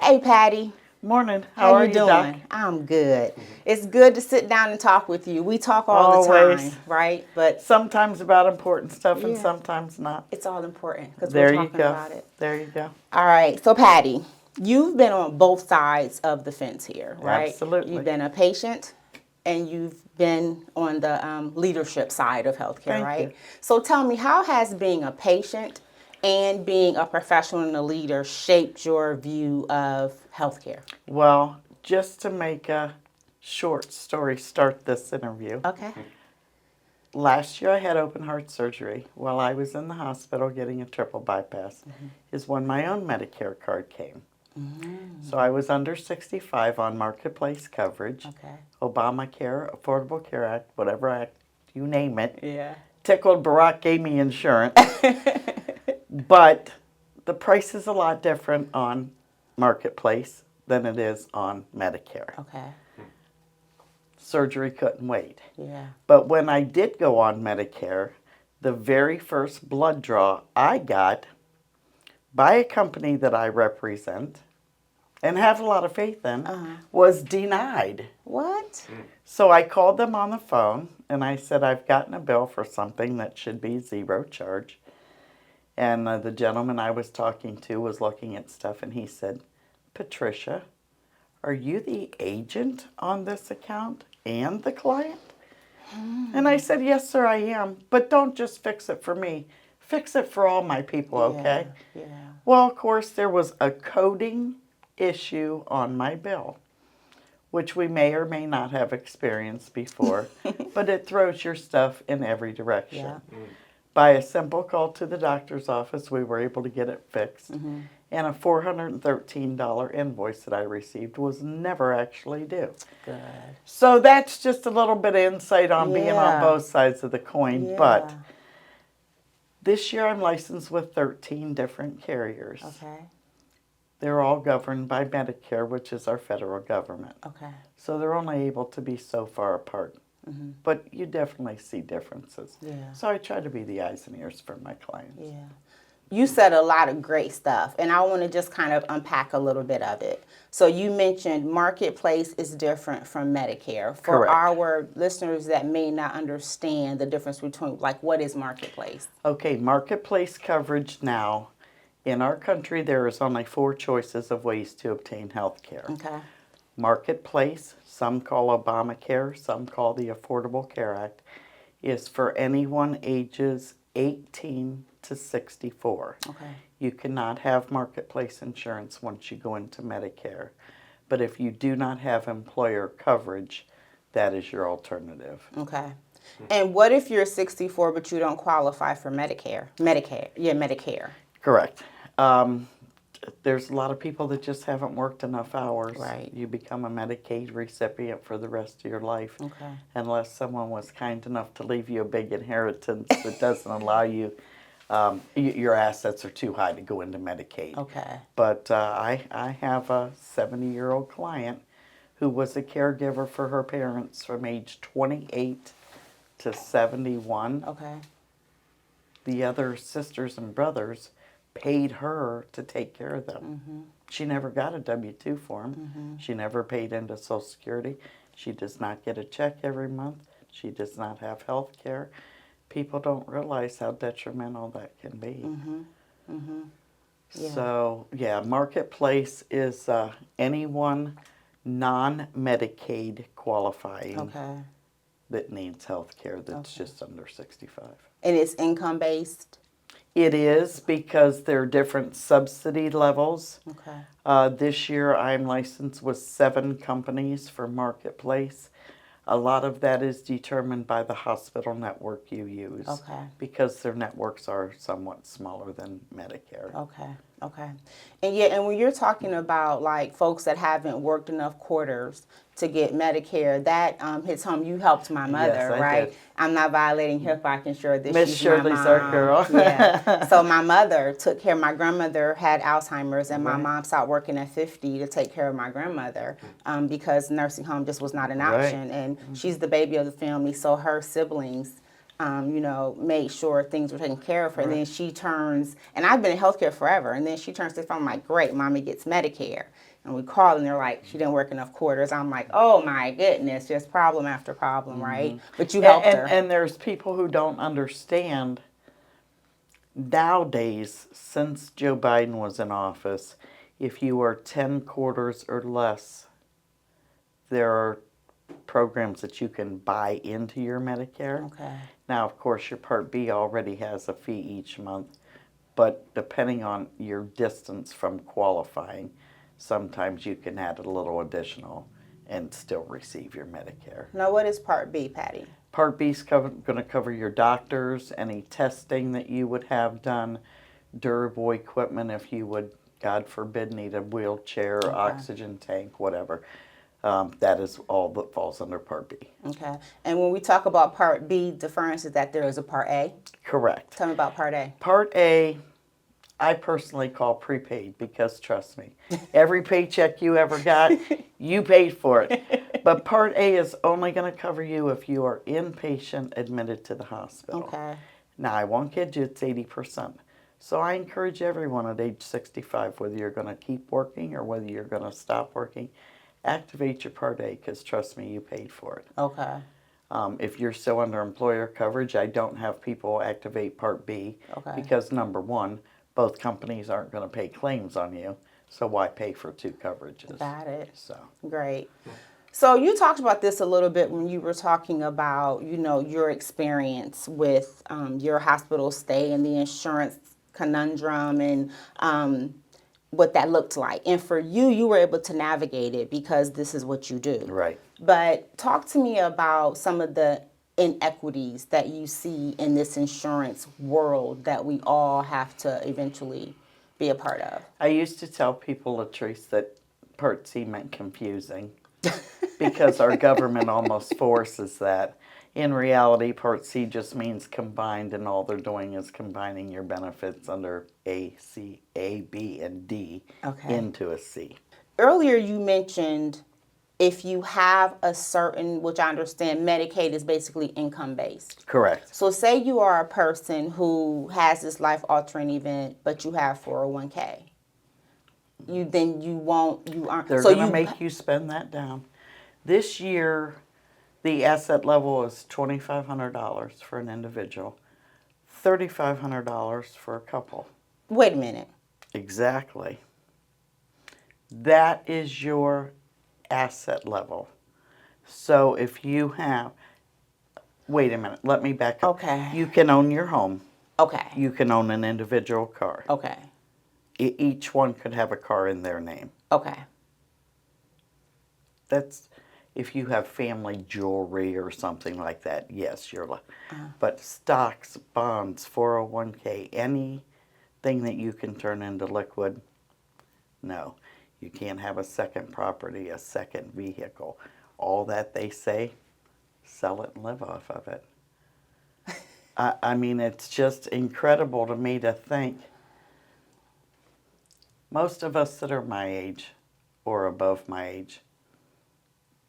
Hey, Patty. Morning. How are you doing? Doc? I'm good. It's good to sit down and talk with you. We talk all the Always. time, right? But Sometimes about important stuff and Yeah. sometimes not. it's all important because There we're you talking go. about it. There you go. All right. So, Patty, you've been on both sides of the fence here, right? Absolutely. You've been a patient and you've been on the leadership side of healthcare, Thank right? you. So tell me, how has being a patient and being a professional and a leader shaped your view of healthcare? Well, just to make a short story start this interview. Okay. Last year I had open heart surgery. While I was in the hospital getting a triple bypass is when my own Medicare card came. So I was under 65 on Marketplace coverage. Okay. Obamacare, Affordable Care Act, whatever act, you name it. Yeah. Tickled Barack gave me insurance. But the price is a lot different on Marketplace than it is on Medicare. Okay. Surgery couldn't wait. Yeah. But when I did go on Medicare, the very first blood draw I got by a company that I represent and have a lot of faith in was denied. What? So I called them on the phone and I said, I've gotten a bill for something that should be zero charge. And the gentleman I was talking to was looking at stuff and he said, Patricia, are you the agent on this account and the client? And I said, yes, sir, I am. But don't just fix it for me. Fix it for all my people, okay? Yeah. Well, of course, there was a coding issue on my bill, which we may or may not have experienced before, but it throws your stuff in every direction. Yeah. By a simple call to the doctor's office, we were able to get it fixed. And a $413 invoice that I received was never actually due. Good. So that's just a little bit of insight on being on Yeah. both sides of the coin. Yeah. But this year I'm licensed with 13 different carriers. Okay. They're all governed by Medicare, which is our federal government. Okay. So they're only able to be so far apart. But you definitely see differences. Yeah. So I try to be the eyes and ears for my clients. Yeah. You said a lot of great stuff, and I want to just kind of unpack a little bit of it. So you mentioned Marketplace is different from Medicare. For Correct. our listeners that may not understand the difference between, like, what is Marketplace? Okay, Marketplace coverage now. In our country, there is only 4 choices of ways to obtain health care. Okay. Marketplace, some call Obamacare, some call the Affordable Care Act, is for anyone ages 18 to 64. Okay. You cannot have Marketplace insurance once you go into Medicare. But if you do not have employer coverage, that is your alternative. Okay. And what if you're 64 but you don't qualify for Medicare? Medicare. Correct. There's a lot of people that just haven't worked enough hours. Right. You become a Medicaid recipient for the rest of your life. Okay. Unless someone was kind enough to leave you a big inheritance that doesn't allow you, your assets are too high to go into Medicaid. Okay. But I have a 70-year-old client who was a caregiver for her parents from age 28 to 71. Okay. The other sisters and brothers paid her to take care of them. She never got a W-2 form. She never paid into Social Security. She does not get a check every month. She does not have health care. People don't realize how detrimental that can be. Yeah. So, yeah, Marketplace is anyone non-Medicaid qualifying Okay. that needs health care that's just under 65. And it's income based? It is, because there are different subsidy levels. Okay. This year I'm licensed with 7 companies for Marketplace. A lot of that is determined by the hospital network you use. Okay. Because their networks are somewhat smaller than Medicare. Okay. Okay. And yeah, and when you're talking about like folks that haven't worked enough quarters to get Medicare, that hits home. You helped my mother, Yes, I right? did. I'm not violating HIPAA. I can share this. Miss She's Shirley's my our mom. girl. Yeah. So my mother took care. My grandmother had Alzheimer's, and my Right. mom stopped working at 50 to take care of my grandmother because nursing home just was not an Right. option. And she's the baby of the family, so her siblings made sure things were taken care of her. And Right. then she turns, and I've been in healthcare forever, and then she turns to the phone, I'm like, great, mommy gets Medicare. And we call, and they're like, she didn't work enough quarters. I'm like, oh my goodness, just problem after problem, right? But you helped her. And there's people who don't understand nowadays, since Joe Biden was in office, if you are 10 quarters or less, there are programs that you can buy into your Medicare. Okay. Now, of course, your Part B already has a fee each month, but depending on your distance from qualifying, sometimes you can add a little additional and still receive your Medicare. Now, what is Part B, Patty? Part B is going to cover your doctors, any testing that you would have done, durable equipment if you would, God forbid, need a wheelchair, oxygen tank, whatever. That is all that falls under Part B. Okay. And when we talk about Part B, the difference is that there is a Part A. Correct. Tell me about Part A. Part A, I personally call prepaid because, trust me, every paycheck you ever got, you paid for it. But Part A is only going to cover you if you are inpatient admitted to the hospital. Okay. Now, I won't kid you, it's 80%. So I encourage everyone at age 65, whether you're going to keep working or whether you're going to stop working, activate your Part A because, trust me, you paid for it. Okay. If you're still under employer coverage, I don't have people activate Part B because, number one, both companies aren't going to pay claims on you, so why pay for two coverages? Got it. So Great. So you talked about this a little bit when you were talking about, your experience with your hospital stay and the insurance conundrum and what that looked like. And for you, you were able to navigate it because this is what you do. right. But talk to me about some of the inequities that you see in this insurance world that we all have to eventually be a part of. I used to tell people, Latrice, that Part C meant confusing because our government almost forces that. In reality, Part C just means combined, and all they're doing is combining your benefits under A, C, A, B, and D into a C. Earlier you mentioned if you have a certain, which I understand Medicaid is basically income-based. Correct. So say you are a person who has this life-altering event, but you have 401k. You aren't. They're so going to make you spend that down. This year, the asset level is $2,500 for an individual, $3,500 for a couple. Wait a minute. Exactly. That is your asset level. So if you have, wait a minute, let me back up. Okay. You can own your home. Okay. You can own an individual car. Okay. Each one could have a car in their name. Okay. That's if you have family jewelry or something like that, yes, you're but stocks, bonds, 401k, anything that you can turn into liquid, no. You can't have a second property, a second vehicle. All that they say, sell it and live off of it. I mean, it's just incredible to me to think most of us that are my age or above my age,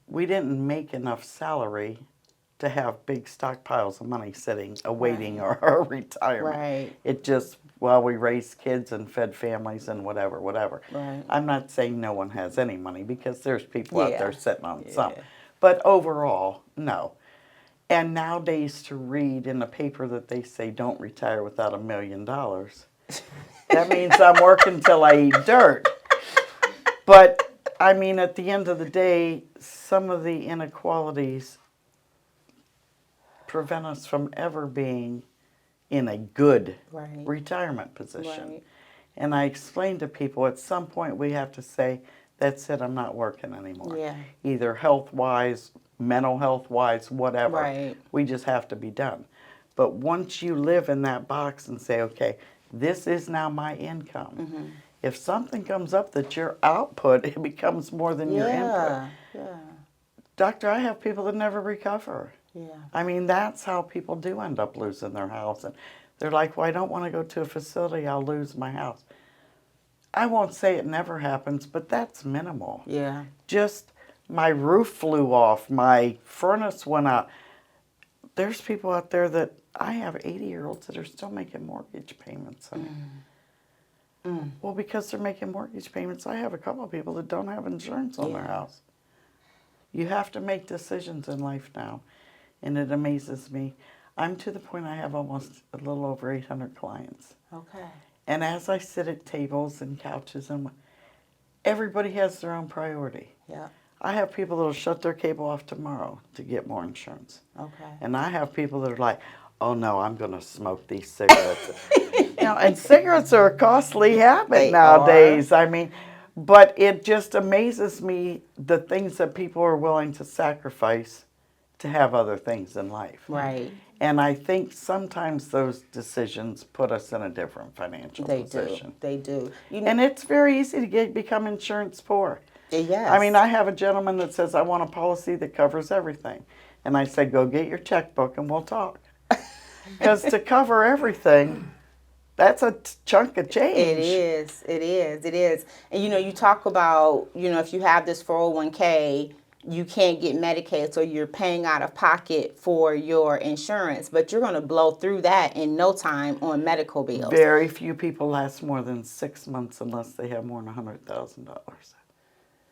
we didn't make enough salary to have big stockpiles of money sitting awaiting our retirement. Right. It just, well, we raised kids and fed families and whatever. Right. I'm not saying no one has any money because there's people out there sitting on some. Yeah. But overall, no. And nowadays to read in the paper that they say don't retire without $1 million, that means I'm working till I eat dirt. But, I mean, at the end of the day, some of the inequalities prevent us from ever being in a good retirement position. Right. And I explain to people at some point we have to say, that's it, I'm not working anymore. Yeah. Either health-wise, mental health-wise, whatever. Right. We just have to be done. But once you live in that box and say, okay, this is now my income. If something comes up that your output, it becomes more than your input. Yeah. Doctor, I have people that never recover. Yeah. I mean, that's how people do end up losing their house. And they're like, well, I don't want to go to a facility, I'll lose my house. I won't say it never happens, but that's minimal. Yeah. Just my roof flew off, my furnace went out. There's people out there that I have 80-year-olds that are still making mortgage payments. Well, because they're making mortgage payments, I have a couple of people that don't have insurance on their house. You have to make decisions in life now, and it amazes me. I'm to the point I have almost a little over 800 clients. Okay. And as I sit at tables and couches, and everybody has their own priority. Yeah. I have people that will shut their cable off tomorrow to get more insurance. Okay. And I have people that are like, oh no, I'm going to smoke these cigarettes. And cigarettes are a costly habit They nowadays. I mean, but it just amazes me the things that people are willing to sacrifice to have other things in life. Right. And I think sometimes those decisions put us in a different financial position. They do. And it's very easy to become insurance poor. Yes. I mean, I have a gentleman that says, I want a policy that covers everything. And I said, go get your checkbook and we'll talk. Because to cover everything, that's a chunk of change. It is. It is. It is. And, you talk about, if you have this 401k, you can't get Medicaid, so you're paying out of pocket for your insurance, but you're going to blow through that in no time on medical bills. Very few people last more than 6 months unless they have more than $100,000.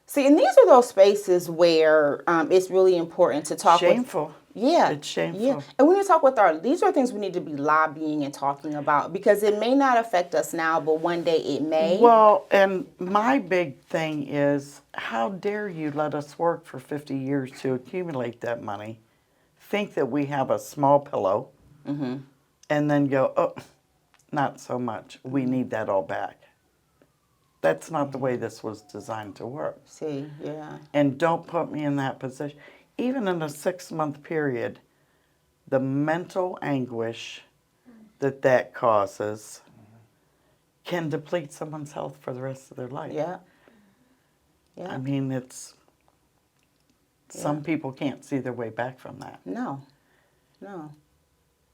See, and these are those spaces where it's really important to talk Shameful. Yeah. It's shameful. Yeah. And when you talk with these are things we need to be lobbying and talking about, because it may not affect us now, but one day it may. Well, and my big thing is, how dare you let us work for 50 years to accumulate that money, think that we have a small pillow, and then go, oh, not so much. We need that all back. That's not the way this was designed to work. See, yeah. And don't put me in that position. Even in a 6-month period, the mental anguish that causes can deplete someone's health for the rest of their life. Yeah. Yeah. I mean, some people can't see their way back from that. No. No.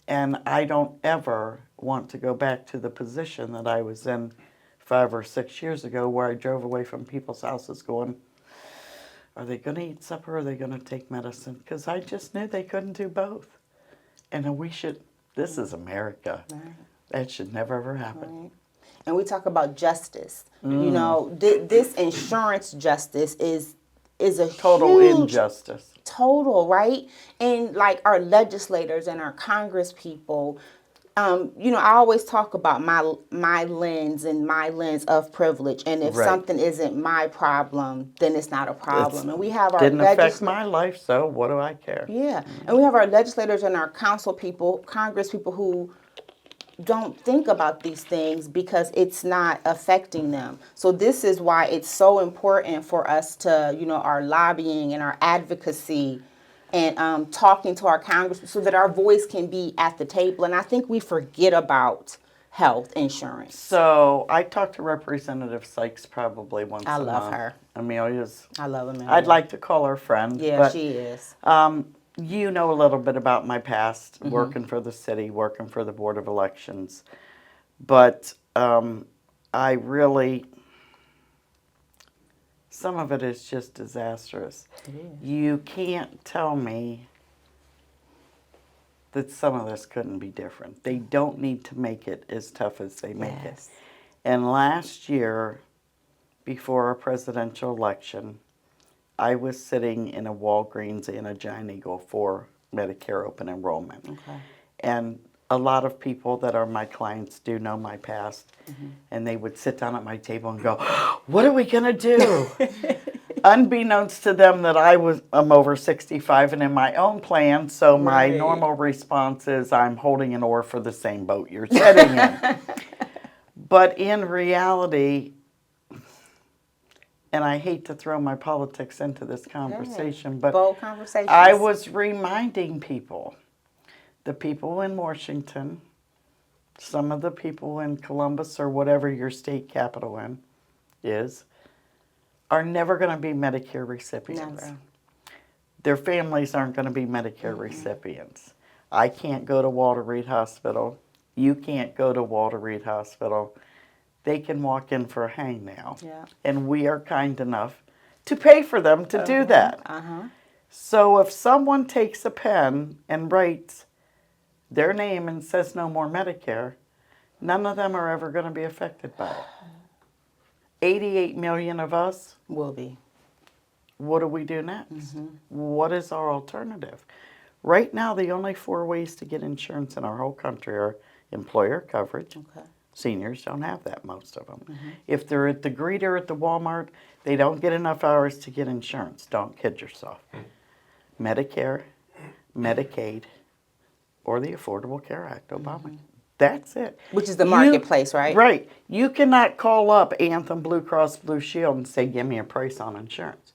And I don't ever want to go back to the position that I was in 5 or 6 years ago, where I drove away from people's houses going, are they going to eat supper or are they going to take medicine? Because I just knew they couldn't do both. And this is America. Right. That should never ever happen. Right. And we talk about justice. This insurance justice is a Total huge injustice. Total, right? And like our legislators and our Congress people, I always talk about my lens and my lens of privilege. And if something isn't my problem, then it's not a problem. And we have our didn't affect my life, so what do I care? Yeah. And we have our legislators and our Congress people who don't think about these things because it's not affecting them. So this is why it's so important for us to, our lobbying and our advocacy and talking to our Congress so that our voice can be at the table. And I think we forget about health insurance. So I talk to Representative Sykes probably once a month. I love her. Amelia's. I love Amelia. I'd like to call her friend. Yeah, but, she is. You know a little bit about my past, working for the city, working for the Board of Elections. But I really, some of it is just disastrous. It is. You can't tell me that some of this couldn't be different. They don't need to make it as tough as they make it. And last year, before our presidential election, I was sitting in a Walgreens and a Giant Eagle for Medicare open enrollment. Okay. And a lot of people that are my clients do know my past. And they would sit down at my table and go, what are we going to do? Unbeknownst to them that I'm over 65 and in my own plan, so my normal response is, I'm holding an oar for the same boat you're sitting in. But in reality, and I hate to throw my politics into this conversation, but bold conversations. I was reminding people, the people in Washington, some of the people in Columbus or whatever your state capital is, are never going to be Medicare recipients. Never. Their families aren't going to be Medicare recipients. I can't go to Walter Reed Hospital. You can't go to Walter Reed Hospital. They can walk in for a hangnail. Yeah. And we are kind enough to pay for them to do that. So if someone takes a pen and writes their name and says no more Medicare, none of them are ever going to be affected by it. 88 million of us, Will be. what do we do next? What is our alternative? Right now, the only 4 ways to get insurance in our whole country are employer coverage. Okay. Seniors don't have that, most of them. If they're at the greeter at the Walmart, they don't get enough hours to get insurance. Don't kid yourself. Medicare, Medicaid, or the Affordable Care Act, Obama. That's it. Which is the marketplace, right? Right. You cannot call up Anthem, Blue Cross Blue Shield and say, give me a price on insurance.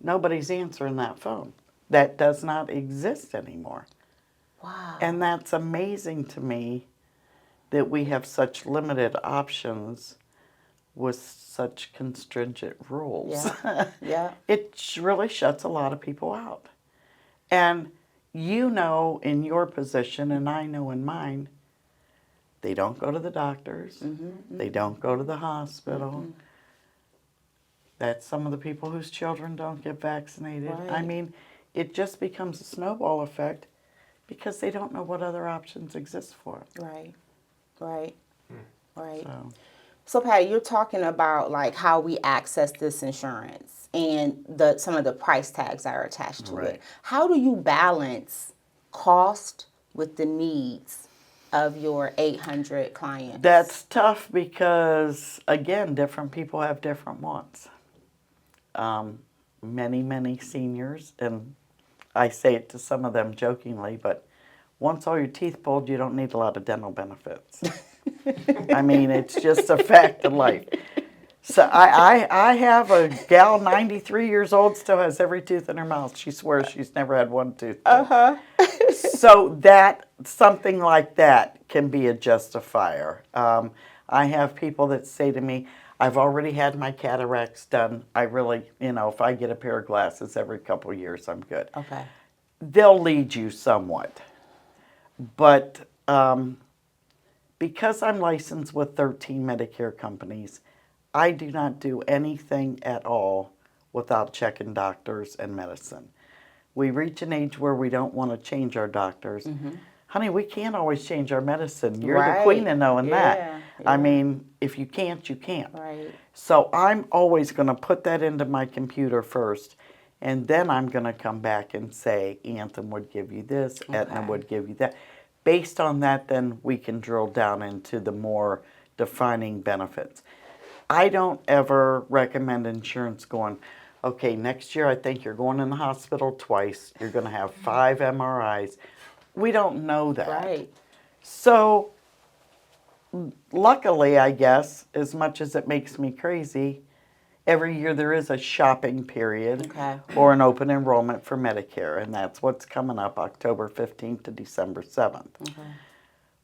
Nobody's answering that phone. That does not exist anymore. Wow. And that's amazing to me that we have such limited options with such constringent rules. Yeah. Yeah. It really shuts a lot of people out. And you know in your position, and I know in mine, they don't go to the doctors. They don't go to the hospital. That's some of the people whose children don't get vaccinated. I Right. mean, it just becomes a snowball effect because they don't know what other options exist for them. Right. Right. Right. So, So Patty, you're talking about like how we access this insurance and some of the price tags that are attached to Right. it. How do you balance cost with the needs of your 800 clients? that's tough because, again, different people have different wants. Many seniors, and I say it to some of them jokingly, but once all your teeth pulled, you don't need a lot of dental benefits. I mean, it's just a fact of life. So I have a gal, 93 years old, still has every tooth in her mouth. She swears she's never had one tooth. So that, something like that can be a justifier. I have people that say to me, I've already had my cataracts done. I really, if I get a pair of glasses every couple of years, I'm good. Okay. They'll lead you somewhat. But because I'm licensed with 13 Medicare companies, I do not do anything at all without checking doctors and medicine. We reach an age where we don't want to change our doctors. Honey, we can't always change our medicine. You're the queen of knowing that. I mean, if you can't, you can't. Right. So I'm always going to put that into my computer first, and then I'm going to come back and say, Anthem would give you this, Aetna would give you that. Based on that, then we can drill down into the more defining benefits. I don't ever recommend insurance going, okay, next year I think you're going in the hospital twice. You're going to have 5 MRIs. We don't know that. Right. So, luckily, I guess, as much as it makes me crazy, every year there is a shopping period or an open enrollment for Medicare, and that's what's coming up October 15th to December 7th.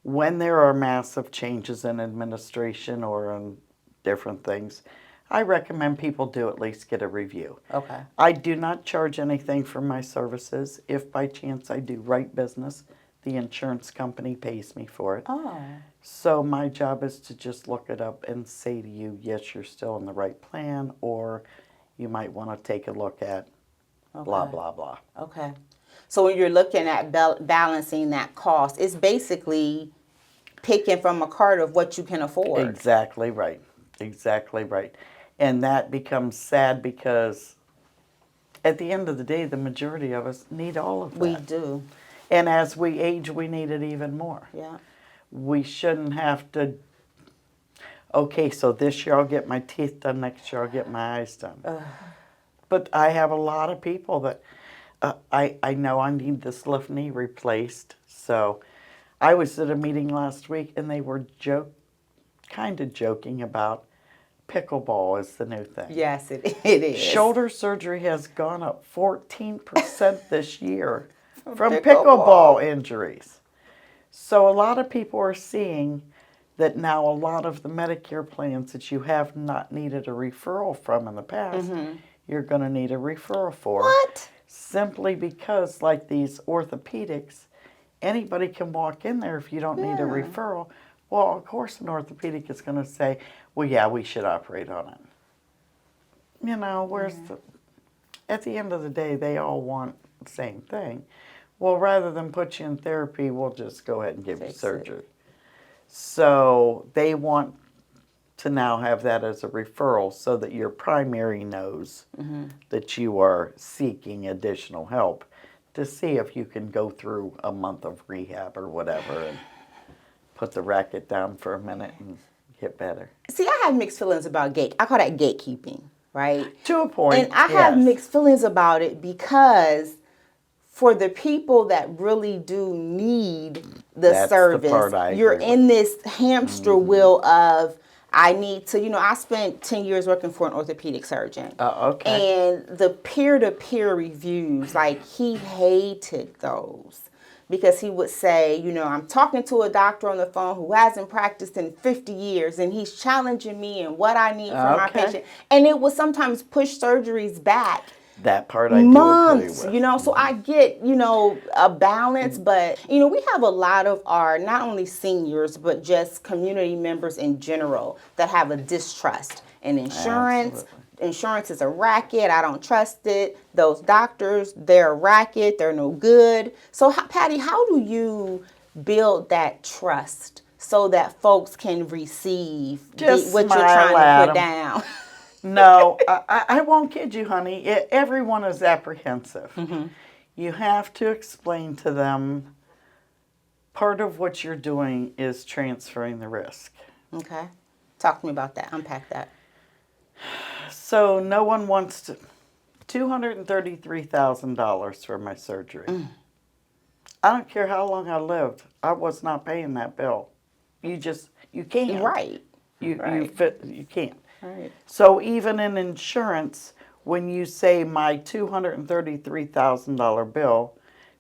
When there are massive changes in administration or in different things, I recommend people do at least get a review. Okay. I do not charge anything for my services. If by chance I do right business, the insurance company pays me for it. Oh. So my job is to just look it up and say to you, yes, you're still in the right plan, or you might want to take a look at blah, blah, blah. Okay. So when you're looking at balancing that cost, it's basically picking from a cart of what you can afford. Exactly right. Exactly right. And that becomes sad because at the end of the day, the majority of us need all of that. We do. And as we age, we need it even more. Yeah. We shouldn't have to, okay, so this year I'll get my teeth done, next year I'll get my eyes done. But I have a lot of people that I know I need this left knee replaced. So I was at a meeting last week and they were kind of joking about pickleball is the new thing. Yes, it is. Shoulder surgery has gone up 14% this year from pickleball. pickleball injuries. So a lot of people are seeing that now a lot of the Medicare plans that you have not needed a referral from in the past, you're going to need a referral for. What? Simply because, like these orthopedics, anybody can walk in there if you don't need a referral. Well, of course an orthopedic is going to say, well, yeah, we should operate on it. At the end of the day, they all want the same thing, well, rather than put you in therapy, we'll just go ahead and give you Fix it. surgery. So they want to now have that as a referral so that your primary knows that you are seeking additional help to see if you can go through a month of rehab or whatever and put the racket down for a minute and get better. See, I have mixed feelings about I call that gatekeeping, right? To a point, And I have yes. mixed feelings about it because for the people that really do need the That's the service, part I you're agree in this hamster wheel of, I need to, I spent 10 years working for an orthopedic surgeon. Okay. And the peer-to-peer reviews, like, he hated those. Because he would say, I'm talking to a doctor on the phone who hasn't practiced in 50 years, and he's challenging me and what I need from my Okay. patient. And it would sometimes push surgeries back That part I do months, agree with. so I get, a balance, but, we have a lot of our, not only seniors, but just community members in general that have a distrust in insurance. Absolutely. Insurance is a racket. I don't trust it. Those doctors, they're a racket. They're no good. So, Patty, how do you build that trust so that folks can receive Just what you're smile trying at to put 'em. down? No, I won't kid you, honey. Everyone is apprehensive. You have to explain to them part of what you're doing is transferring the risk. Okay. Talk to me about that. Unpack that. So no one wants to. $233,000 for my surgery. I don't care how long I lived. I was not paying that bill. You can't. Right. You can't. Right. So even in insurance, when you say my $233,000 bill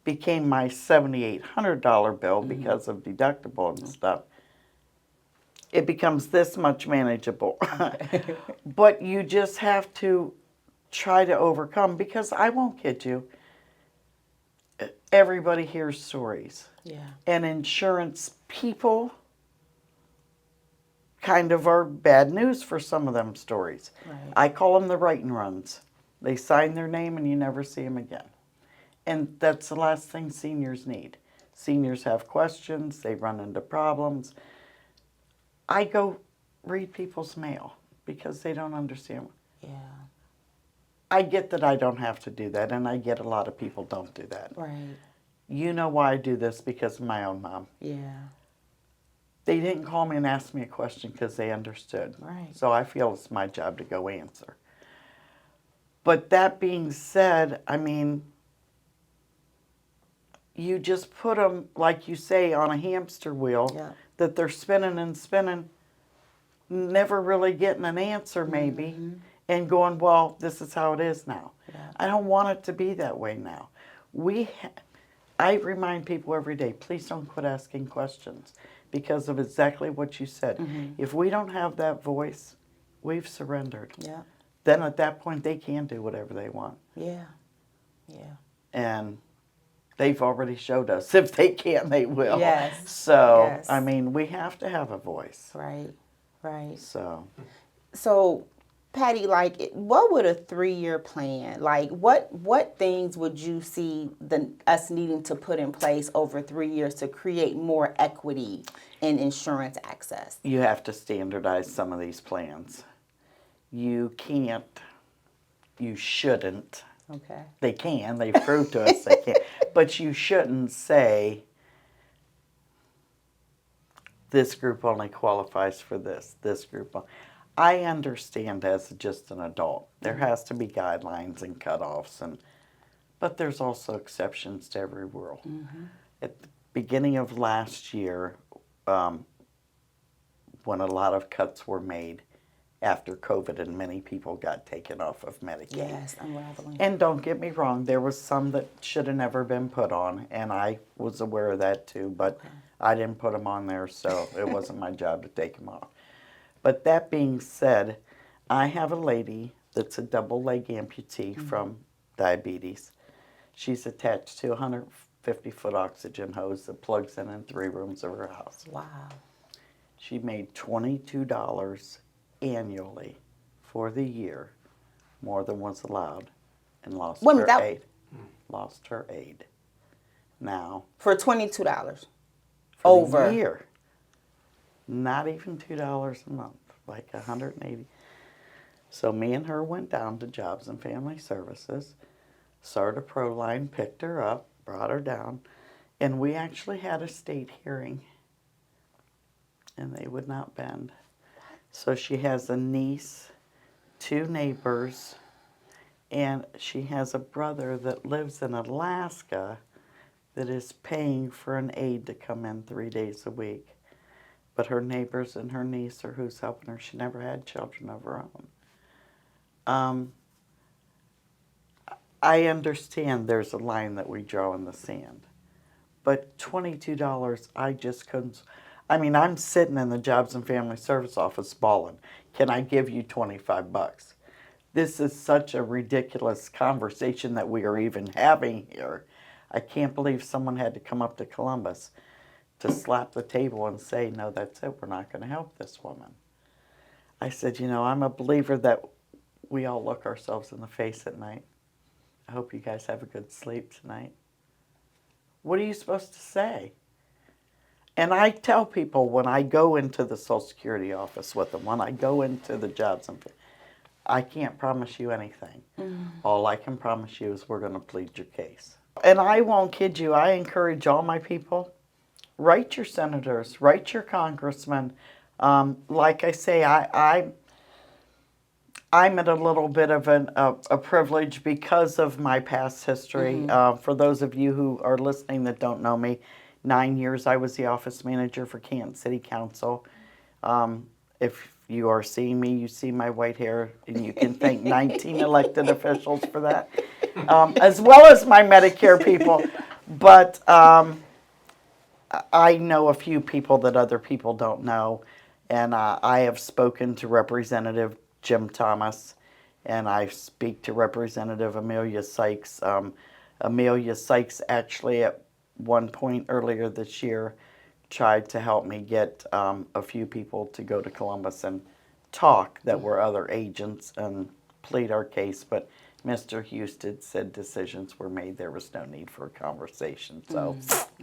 became my $7,800 bill because of deductible and stuff, it becomes this much manageable. But you just have to try to overcome, because I won't kid you, everybody hears stories. Yeah. And insurance people kind of are bad news for some of them stories. Right. I call them the write and runs. They sign their name and you never see them again. And that's the last thing seniors need. Seniors have questions, they run into problems. I go read people's mail because they don't understand. Yeah. I get that I don't have to do that, and I get a lot of people don't do that. Right. You know why I do this? Because of my own mom. Yeah. They didn't call me and ask me a question because they understood. Right. So I feel it's my job to go answer. But that being said, I mean, you just put them, like you say, on a hamster wheel, Yeah. that they're spinning and spinning, never really getting an answer maybe, and going, well, this is how it is now. Yeah. I don't want it to be that way now. I remind people every day, please don't quit asking questions, because of exactly what you said. If we don't have that voice, we've surrendered. Yeah. Then at that point, they can do whatever they want. Yeah. Yeah. And they've already showed us if they can, they will. Yes. So, Yes. I mean, we have to have a voice. Right. Right. So, Patty, like, what would a 3-year plan, like, what things would you see us needing to put in place over 3 years to create more equity in insurance access? you have to standardize some of these plans. You shouldn't. Okay. They can, they've proved to us they can. But you shouldn't say, this group only qualifies for this group. I understand as just an adult, there has to be guidelines and cutoffs, but there's also exceptions to every rule. At the beginning of last year, when a lot of cuts were made after COVID and many people got taken off of Medicaid. Yes, unraveling. And don't get me wrong, there was some that should have never been put on, and I was aware of that too, but I didn't put them on there, so it wasn't my job to take them off. But that being said, I have a lady that's a double leg amputee from diabetes. She's attached to a 150-foot oxygen hose that plugs in 3 rooms of her house. Wow. She made $22 annually for the year, more than was allowed, and lost her aid. Lost her aid. now For $22 for the over. year. Not even $2 a month, like 180. So me and her went down to Jobs and Family Services. Sarda Proline picked her up, brought her down, and we actually had a state hearing, and they would not bend. So she has a niece, 2 neighbors, and she has a brother that lives in Alaska that is paying for an aide to come in 3 days a week. But her neighbors and her niece are who's helping her. She never had children of her own. I understand there's a line that we draw in the sand. But $22, I just couldn't. I mean, I'm sitting in the Jobs and Family Service office bawling. Can I give you $25? This is such a ridiculous conversation that we are even having here. I can't believe someone had to come up to Columbus to slap the table and say, no, that's it, we're not going to help this woman. I said, you know, I'm a believer that we all look ourselves in the face at night. I hope you guys have a good sleep tonight. What are you supposed to say? And I tell people when I go into the Social Security office with them, when I go into the jobs, I can't promise you anything. All I can promise you is we're going to plead your case. And I won't kid you, I encourage all my people, write your senators, write your congressmen. Like I say, I'm at a little bit of a privilege because of my past history. For those of you who are listening that don't know me, 9 years I was the office manager for Canton City Council. If you are seeing me, you see my white hair, and you can thank 19 elected officials for that, as well as my Medicare people. But I know a few people that other people don't know, and I have spoken to Representative Jim Thomas, and I speak to Representative Amelia Sykes. Amelia Sykes actually at one point earlier this year tried to help me get a few people to go to Columbus and talk that were other agents and plead our case, but Mr. Houston said decisions were made. There was no need for a conversation, so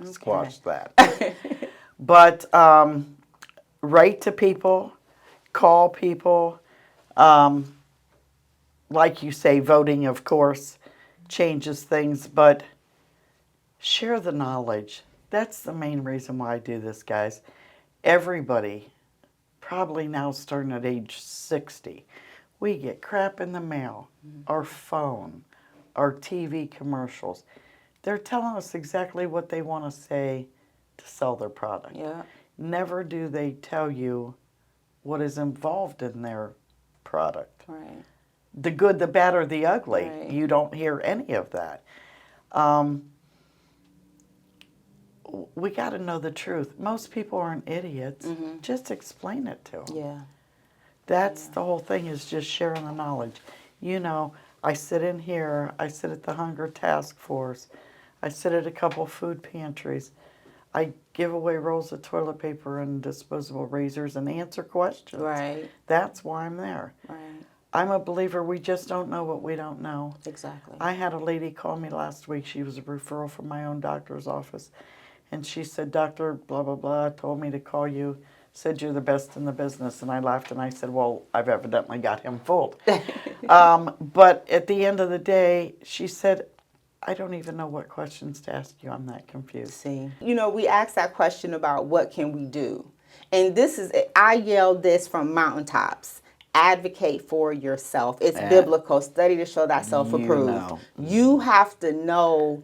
squash that. But write to people, call people. Like you say, voting, of course, changes things, but share the knowledge. That's the main reason why I do this, guys. Everybody, probably now starting at age 60, we get crap in the mail, our phone, our TV commercials. They're telling us exactly what they want to say to sell their product. Yeah. Never do they tell you what is involved in their product. Right. The good, the bad, or the ugly. Right. You don't hear any of that. We got to know the truth. Most people aren't idiots. Just explain it to them. Yeah. That's the whole thing, is just sharing the knowledge. You know, I sit in here, I sit at the Hunger Task Force, I sit at a couple food pantries. I give away rolls of toilet paper and disposable razors and answer questions. Right. That's why I'm there. Right. I'm a believer we just don't know what we don't know. Exactly. I had a lady call me last week. She was a referral from my own doctor's office. And she said, Dr. blah, blah, blah, told me to call you, said you're the best in the business. And I laughed and I said, well, I've evidently got him fooled. But at the end of the day, she said, I don't even know what questions to ask you. I'm that confused. See, you know, we asked that question about what can we do. And this is, I yelled this from mountaintops. Advocate for yourself. It's biblical. Study to show thyself approved. know. You have to know,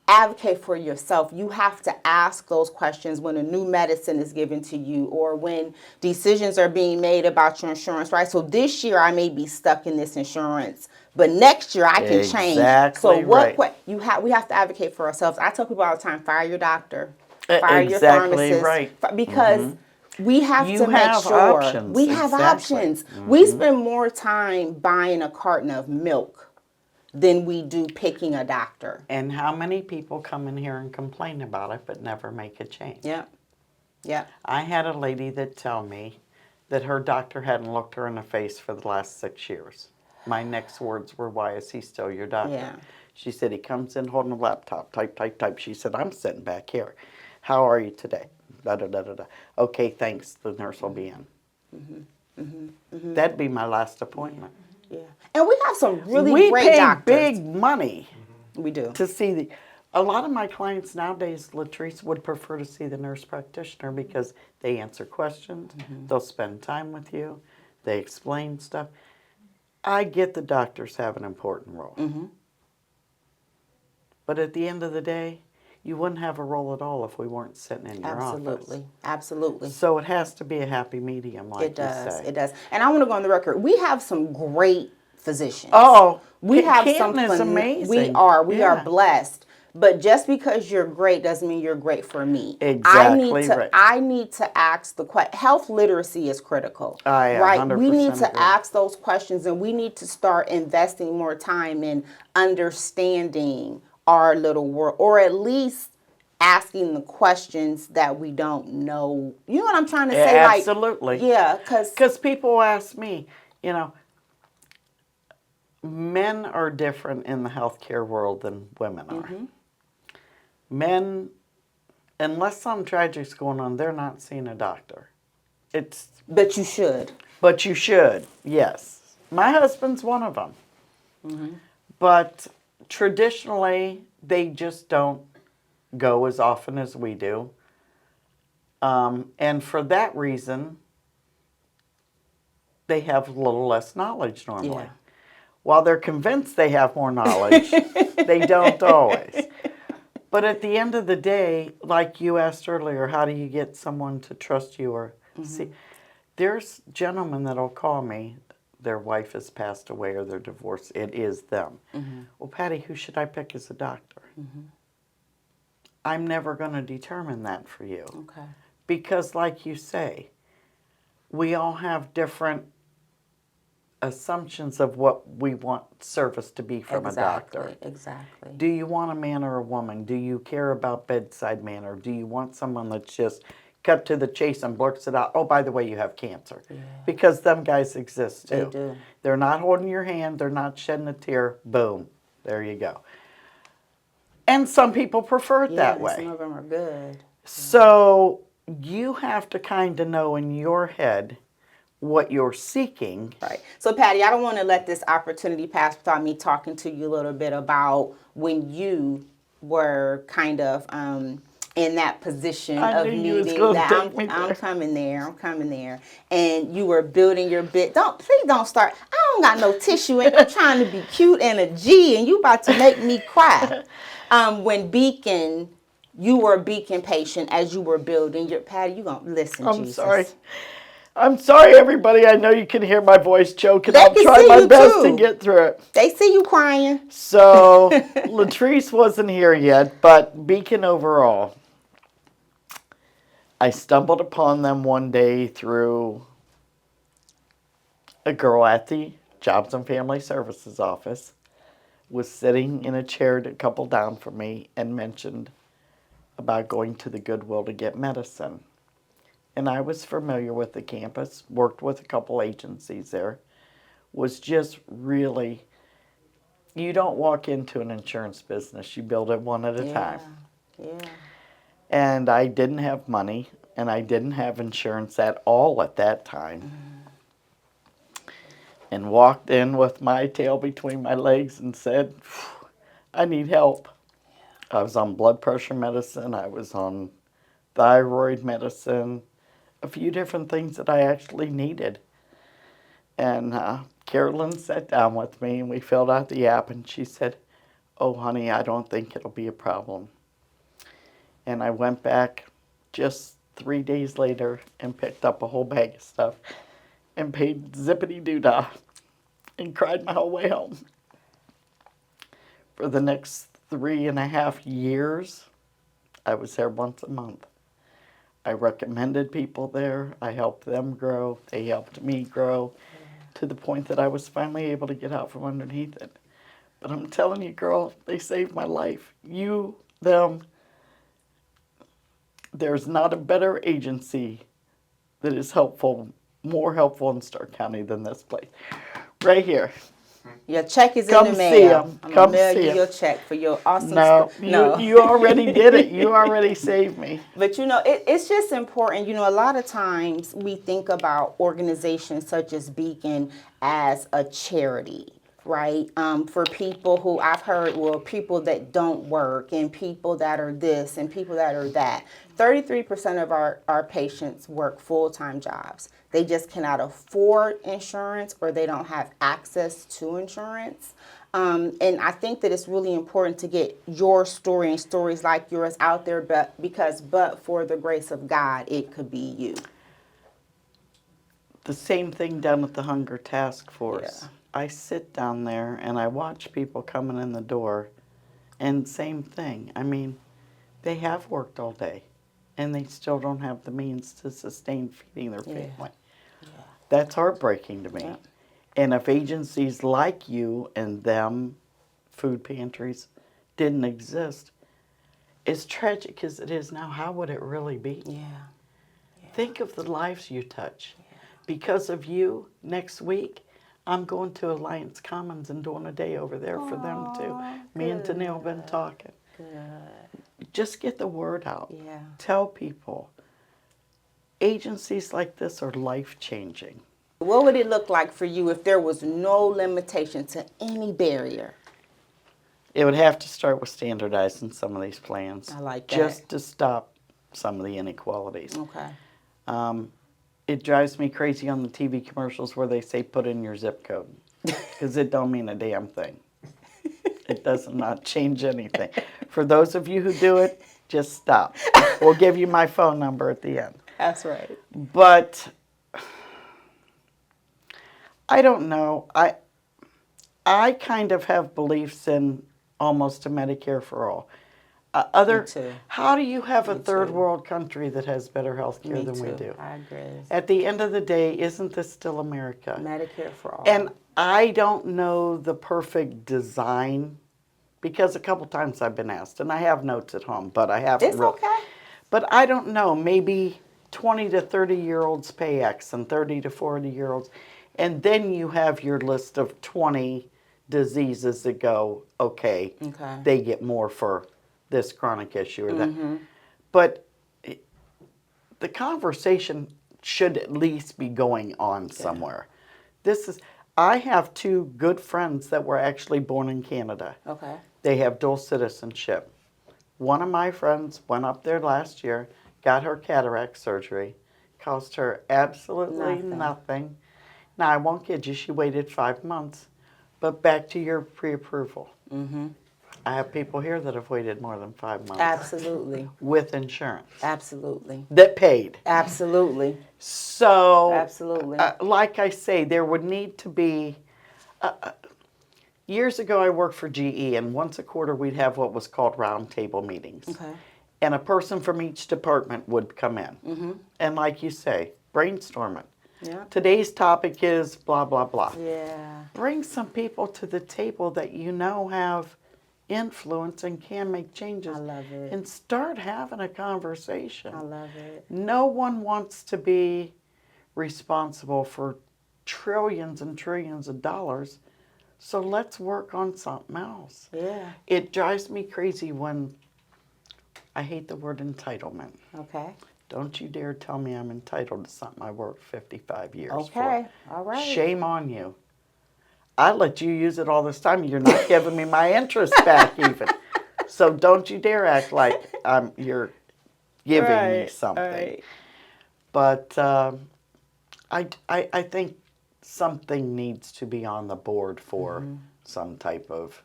advocate for yourself. You have to ask those questions when a new medicine is given to you or when decisions are being made about your insurance, right? So this year I may be stuck in this insurance, but next year I can change. Exactly So what right. we have to advocate for ourselves. I tell people all the time, fire your doctor, fire your Exactly pharmacist, right. because we have You to make have sure options. we have Exactly. options. We spend more time buying a carton of milk than we do picking a doctor. And how many people come in here and complain about it but never make a change? Yep. Yep. I had a lady that tell me that her doctor hadn't looked her in the face for the last 6 years. My next words were, why is he still your doctor? Yeah. She said, he comes in holding a laptop, type, type, type. She said, I'm sitting back here. How are you today? Da, da, da, da, da. Okay, thanks. The nurse will be in. That'd be my last appointment. Yeah. And we have some really We great pay doctors. big money We do. to see the. A lot of my clients nowadays, Latrice, would prefer to see the nurse practitioner because they answer questions, they'll spend time with you, they explain stuff. I get the doctors have an important role. But at the end of the day, you wouldn't have a role at all if we weren't sitting in your office. Absolutely. Absolutely. So it has to be a happy medium, like It does. you say. It does. And I want to go on the record. We have some great physicians. Oh, we have Canton some is amazing. We are Yeah. blessed. But just because you're great doesn't mean you're great for me. Exactly right. I need to ask the question. Health literacy is critical. I am right? We need 100% to agree. ask those questions, and we need to start investing more time in understanding our little world, or at least asking the questions that we don't know. You know what I'm trying to say? Absolutely. Yeah, because people ask me, you know, men are different in the healthcare world than women are. Men, unless something tragic's going on, they're not seeing a doctor. But you should. But you should, yes. My husband's one of them. But traditionally, they just don't go as often as we do. And for that reason, they have a little less knowledge normally. Yeah. While they're convinced they have more knowledge, they don't always. But at the end of the day, like you asked earlier, how do you get someone to trust you or see? There's gentlemen that'll call me, their wife has passed away or they're divorced. It is them. Well, Patty, who should I pick as a doctor? I'm never going to determine that for you. Okay. Because like you say, we all have different assumptions of what we want service to be from a doctor. Exactly. Do you want a man or a woman? Do you care about bedside manner? Do you want someone that's just cut to the chase and blurts it out? Oh, by the way, you have cancer. Because them guys exist too. They do. They're not holding your hand. They're not shedding a tear. Boom. There you go. And some people prefer it that way. Some of them are good. So you have to kind of know in your head what you're seeking. Right. So, Patty, I don't want to let this opportunity pass without me talking to you a little bit about when you were kind of in that position of needing that. I'm coming there. And you were building your bit. Please don't start. I don't got no tissue. And I'm trying to be cute and a G, and you about to make me cry. When Beacon, you were a Beacon patient as you were building your, Patty, you gonna listen, Jesus. I'm sorry, everybody. I know you can hear my voice choking. I'll can try see my you best too. to get through it. They see you crying. So, Latrice wasn't here yet, but Beacon overall, I stumbled upon them one day through a girl at the Jobs and Family Services office was sitting in a chair a couple down from me and mentioned about going to the Goodwill to get medicine. And I was familiar with the campus, worked with a couple agencies there, was just really, you don't walk into an insurance business, you build it one at a time. Yeah. And I didn't have money, and I didn't have insurance at all at that time. And walked in with my tail between my legs and said, I need help. I was on blood pressure medicine, I was on thyroid medicine, a few different things that I actually needed. And Carolyn sat down with me and we filled out the app and she said, oh honey, I don't think it'll be a problem. And I went back just 3 days later and picked up a whole bag of stuff and paid zippity-doo-dah and cried my whole way home. For the next 3.5 years, I was there once a month. I recommended people there. I helped them grow. They helped me grow to the point that I was finally able to get out from underneath it. But I'm telling you, girl, they saved my life. You, them, there's not a better agency that is helpful, more helpful in Stark County than this place. Right here. Your check is Come in the see mail. 'em. I'm Come gonna mail see you 'em. your check for your awesome No, No. you already did it. You already saved me. But it's just important. A lot of times we think about organizations such as Beacon as a charity, right? For people who I've heard, well, people that don't work and people that are this and people that are that. 33% of our patients work full-time jobs. They just cannot afford insurance or they don't have access to insurance. And I think that it's really important to get your story and stories like yours out there, but for the grace of God, it could be you. The same thing done at the Hunger Task Force. Yeah. I sit down there and I watch people coming in the door, and same thing. I mean, they have worked all day, and they still don't have the means to sustain feeding their Yeah. family. That's heartbreaking to me. Yeah. And if agencies like you and them, food pantries, didn't exist, as tragic as it is now, how would it really be? Yeah. Think of the lives you touch. Because of you, next week, I'm going to Alliance Commons and doing a day over there for them too. Me and Tennille have been talking. Good. Just get the word out. Yeah. Tell people. Agencies like this are life-changing. What would it look like for you if there was no limitation to any barrier? It would have to start with standardizing some of these plans. I like that. Just to stop some of the inequalities. Okay. It drives me crazy on the TV commercials where they say put in your zip code. Because it don't mean a damn thing. It does not change anything. For those of you who do it, just stop. We'll give you my phone number at the end. That's right. But I don't know. I kind of have beliefs in almost a Medicare for all. Me too. How do you have a Me third too. world country that has better health care Me than we too. do? I agree. At the end of the day, isn't this still America? Medicare for all. And I don't know the perfect design because a couple times I've been asked, and I have notes at home, but I haven't. It's okay. But I don't know. Maybe 20 to 30-year-olds pay X and 30 to 40-year-olds. And then you have your list of 20 diseases that go, okay, they get more for this chronic issue or that. But the conversation should at least be going on somewhere. I have two good friends that were actually born in Canada. Okay. They have dual citizenship. One of my friends went up there last year, got her cataract surgery, cost her absolutely nothing. Now, I won't kid you, she waited 5 months. But back to your pre-approval. I have people here that have waited more than 5 months. Absolutely. With insurance. Absolutely. That paid. Absolutely. So, Absolutely. like I say, there would need to be... years ago, I worked for GE, and once a quarter we'd have what was called roundtable meetings. Okay. And a person from each department would come in. And like you say, brainstorm it. Yeah. Today's topic is blah, blah, blah. Yeah. Bring some people to the table that you know have influence and can make changes. I love it. And start having a conversation. I love it. No one wants to be responsible for trillions and trillions of dollars. So let's work on something else. Yeah. It drives me crazy when I hate the word entitlement. Okay. Don't you dare tell me I'm entitled to something I worked 55 years for. Okay. All right. Shame on you. I let you use it all this time. You're not giving me my interest back even. So don't you dare act like you're giving me something. Right. But I think something needs to be on the board for some type of,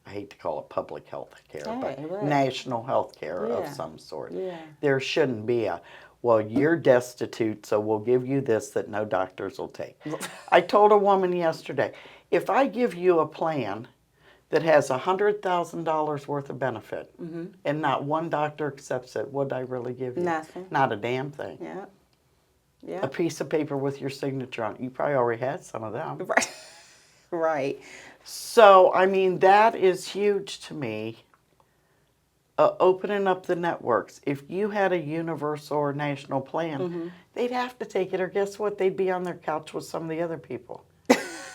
I hate to call it public health care, but national health care of some sort. Yeah. There shouldn't be well, you're destitute, so we'll give you this that no doctors will take. I told a woman yesterday, if I give you a plan that has $100,000 worth of benefit and not one doctor accepts it, what'd I really give you? Nothing. Not a damn thing. Yeah. Yeah. A piece of paper with your signature on it. You probably already had some of them. Right. Right. So, I mean, that is huge to me. Opening up the networks. If you had a universal or national plan, they'd have to take it, or guess what? They'd be on their couch with some of the other people.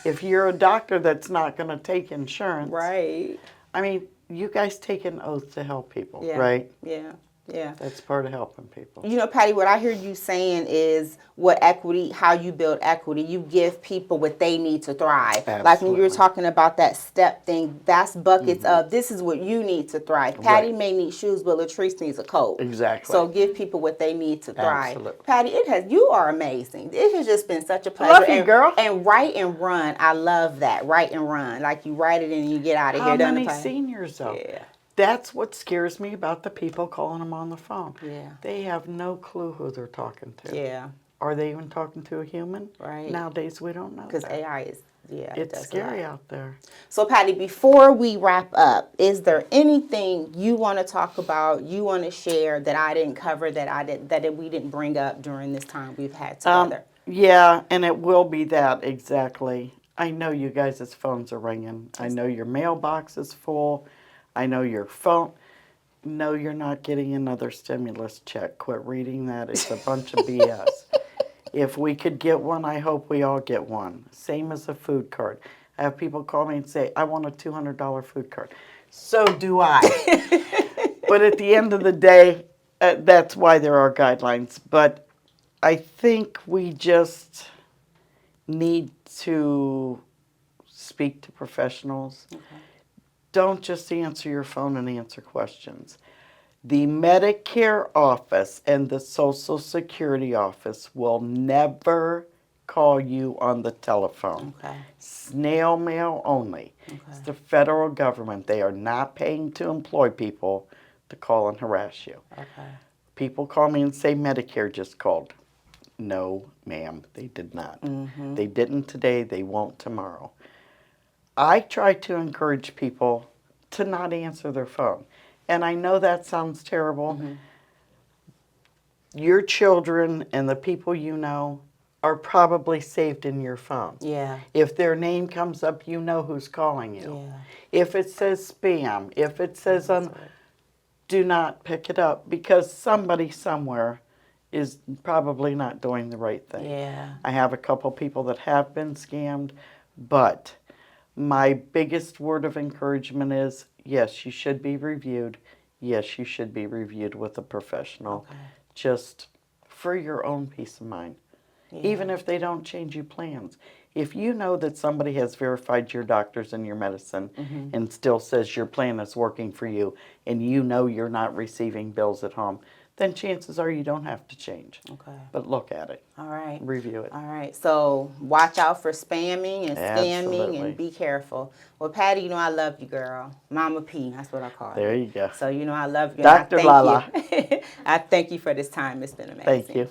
If you're a doctor that's not going to take insurance, Right. I mean, you guys take an oath to help people, Yeah. right? Yeah. Yeah. That's part of helping people. You know, Patty, what I hear you saying is how you build equity. You give people what they need to thrive. Like when you were Absolutely. talking about that step thing, that's buckets of this is what you need to thrive. Patty Right. may need shoes, but Latrice needs a coat. Exactly. So give people what they need to thrive. Absolutely. Patty, you are amazing. It has just been such a pleasure. Love you, girl. And write and run. I love that. Write and run. Like you write it and you get out of How here. many seniors, though? Yeah. That's what scares me about the people calling them on the phone. Yeah. They have no clue who they're talking to. Yeah. Are they even talking to a human? Right. Nowadays, we don't know. Because AI is, It's scary out there. So, Patty, before we wrap up, is there anything you want to talk about, you want to share that I didn't cover, that we didn't bring up during this time we've had together? Yeah, and it will be that exactly. I know you guys' phones are ringing. I know your mailbox is full. I know your phone. No, you're not getting another stimulus check. Quit reading that. It's a bunch of BS. If we could get one, I hope we all get one. Same as a food card. I have people call me and say, I want a $200 food card. So do I. But at the end of the day, that's why there are guidelines. But I think we just need to speak to professionals. Okay. Don't just answer your phone and answer questions. The Medicare office and the Social Security office will never call you on the telephone. Okay. Snail mail only. Okay. It's the federal government. They are not paying to employ people to call and harass you. Okay. People call me and say Medicare just called. No, ma'am, they did not. Mm-hmm. They didn't today. They won't tomorrow. I try to encourage people to not answer their phone. And I know that sounds terrible. Mm-hmm. Your children and the people you know are probably saved in your phone. Yeah. If their name comes up, you know who's calling you. Yeah. If it says spam, if it says do not pick it up, because somebody somewhere is probably not doing the right thing. Yeah. I have a couple people that have been scammed, but my biggest word of encouragement is, yes, you should be reviewed. Yes, you should be reviewed with a professional, just for your own peace of mind. Yeah. Even if they don't change you plans. If you know that somebody has verified your doctors and your medicine and still says your plan is working for you and you know you're not receiving bills at home, then chances are you don't have to change. Okay. But look at it. All right. Review it. All right. So watch out for spamming and scamming. Absolutely. And be careful. Well, Patty, you know I love you, girl. Mama P, that's what I call her. There you go. So you know I love you. Dr. Lala. I thank you for this time. It's been amazing. Thank you.